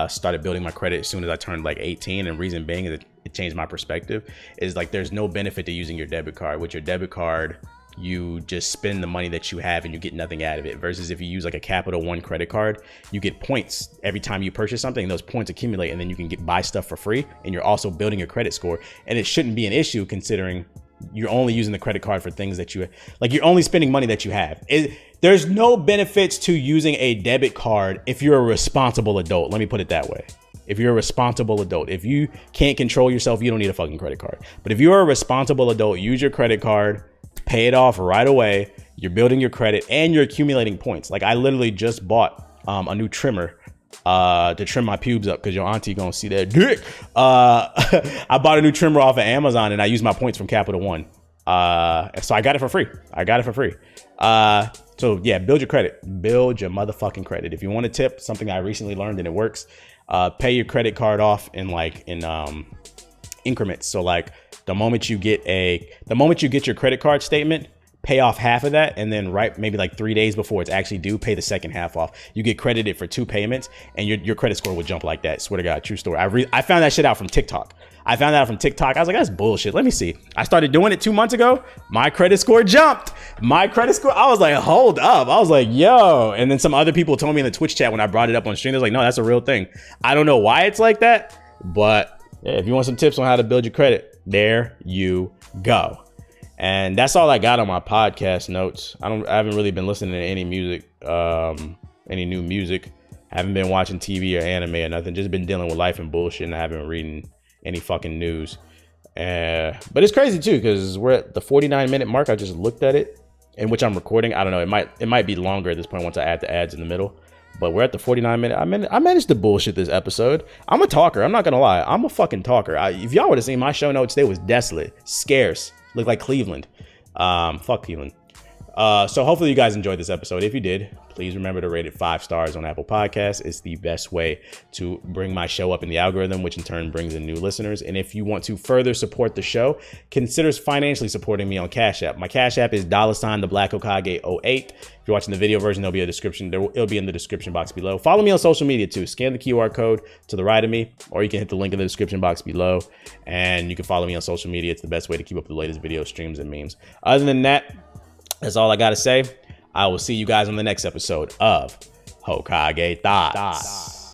Started building my credit as soon as I turned like 18, and reason being is it changed my perspective. Is like there's no benefit to using your debit card. With your debit card, you just spend the money that you have and you get nothing out of it. Versus if you use like a Capital One credit card, you get points every time you purchase something, and those points accumulate, and then you can buy stuff for free, and you're also building your credit score. And it shouldn't be an issue considering you're only using the credit card for things that you like. You're only spending money that you have. There's no benefits to using a debit card if you're a responsible adult. Let me put it that way. If you're a responsible adult, if you can't control yourself, you don't need a fucking credit card. But if you're a responsible adult, use your credit card, pay it off right away. You're building your credit and you're accumulating points. Like I literally just bought a new trimmer to trim my pubes up because your auntie gonna see that dick. I bought a new trimmer off of Amazon and I used my points from Capital One. So I got it for free. So yeah, build your credit. Build your motherfucking credit. If you want a tip, something I recently learned and it works, pay your credit card off in increments. So like the moment you get your credit card statement, pay off half of that, and then maybe like 3 days before it's actually due, pay the second half off. You get credited for 2 payments, and your credit score will jump like that. Swear to God, true story. I found that shit out from TikTok. I was like, that's bullshit. Let me see. I started doing it 2 months ago. My credit score jumped. I was like, hold up. I was like, yo. And then some other people told me in the Twitch chat when I brought it up on stream, they was like, no, that's a real thing. I don't know why it's like that, but yeah, if you want some tips on how to build your credit, there you go. And that's all I got on my podcast notes. I haven't really been listening to any music, any new music. I haven't been watching TV or anime or nothing. Just been dealing with life and bullshit, and I haven't been reading any fucking news. But it's crazy too, because we're at the 49-minute mark. I just looked at it, in which I'm recording. I don't know. It might be longer at this point once I add the ads in the middle. But we're at the 49-minute. I managed to bullshit this episode. I'm a talker. I'm not gonna lie. I'm a fucking talker. If y'all would have seen my show notes, they was desolate, scarce. Looked like Cleveland. Fuck Cleveland. So hopefully you guys enjoyed this episode. If you did, please remember to rate it 5 stars on Apple Podcasts. It's the best way to bring my show up in the algorithm, which in turn brings in new listeners. And if you want to further support the show, consider financially supporting me on Cash App. My Cash App is $the Black Hokage 08. If you're watching the video version, there'll be a description. It'll be in the description box below. Follow me on social media too. Scan the QR code to the right of me, or you can hit the link in the description box below, and you can follow me on social media. It's the best way to keep up with the latest video streams and memes. Other than that, that's all I got to say. I will see you guys on the next episode of Hokage Thots.